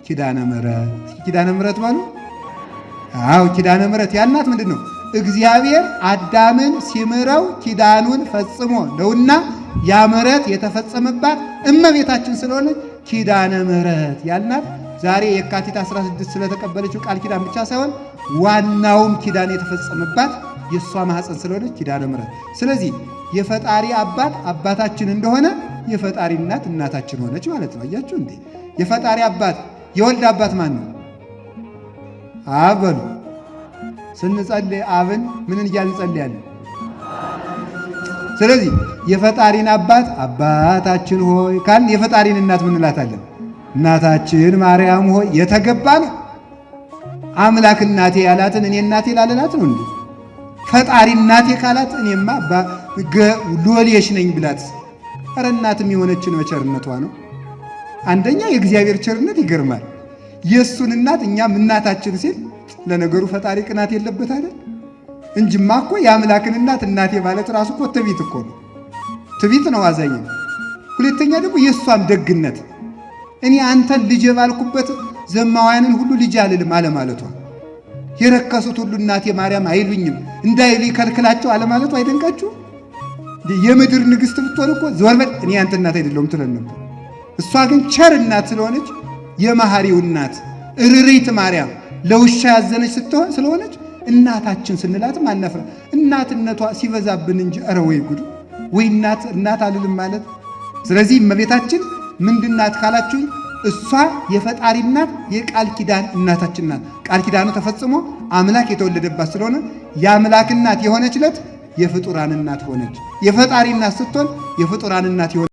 ኪዳነ ምሕረት። ኪዳነ ምሕረት ባሉ ኪዳነ ምሕረት ያልናት ምንድን ነው? እግዚአብሔር አዳምን ሲምረው ኪዳኑን ፈጽሞ ነውና ያ ምሕረት የተፈጸመባት እመቤታችን ስለሆነች ኪዳነ ምሕረት ያልናት ዛሬ የካቲት 16 ስለተቀበለችው ቃል ኪዳን ብቻ ሳይሆን ዋናውም ኪዳን የተፈጸመባት የእሷ ማኅፀን ስለሆነች ኪዳነ ምሕረት። ስለዚህ የፈጣሪ አባት አባታችን እንደሆነ የፈጣሪ እናት እናታችን ሆነች ማለት ነው። አያችሁ እንዴ? የፈጣሪ አባት የወልድ አባት ማን ነው? አብ በሉ። ስንጸልይ አብን ምንን እያልን እንጸልያለን? ስለዚህ የፈጣሪን አባት አባታችን ሆይ ካልን የፈጣሪን እናት ምን እንላታለን? እናታችን ማርያም ሆይ የተገባ ነው። አምላክ እናቴ ያላትን እኔ እናቴ ላልላት ነው እንዴ? ፈጣሪ እናቴ ካላት እኔማ ሎሌሽ ነኝ ብላት፣ ኧረ እናትም የሆነችን በቸርነቷ ነው። አንደኛ የእግዚአብሔር ቸርነት ይገርማል። የእሱን እናት እኛም እናታችን ሲል ለነገሩ ፈጣሪ ቅናት የለበት አይደል? እንጅማ እኮ የአምላክን እናት እናቴ ማለት ራሱ እኮ ትዕቢት እኮ ነው። ትዕቢት ነው፣ አዛኝ ነው። ሁለተኛ ደግሞ የእሷም ደግነት እኔ አንተን ልጅ ባልኩበት ዘማውያንን ሁሉ ልጅ አልልም አለማለቷ፣ የረከሱት ሁሉ እናቴ ማርያም አይሉኝም እንዳይሉ ይከልክላቸው አለማለቷ አይደንቃችሁ? የምድር ንግሥት ብትሆን እኮ ዞር በል እኔ አንተ እናት አይደለሁም ትለን ነበር። እሷ ግን ቸር እናት ስለሆነች የመሐሪው እናት እርሪት ማርያም ለውሻ ያዘነች ስትሆን ስለሆነች እናታችን ስንላትም አናፍራ። እናትነቷ ሲበዛብን እንጂ ኧረ ወይ ጉድ! ወይ እናት አልልም ማለት። ስለዚህ እመቤታችን ምንድናት ካላችሁኝ፣ እሷ የፈጣሪ እናት የቃል ኪዳን እናታችን ናት። ቃል ኪዳኑ ተፈጽሞ አምላክ የተወለደባት ስለሆነ የአምላክ እናት የሆነች ዕለት የፍጡራን እናት ሆነች። የፈጣሪ እናት ስትሆን የፍጡራን እናት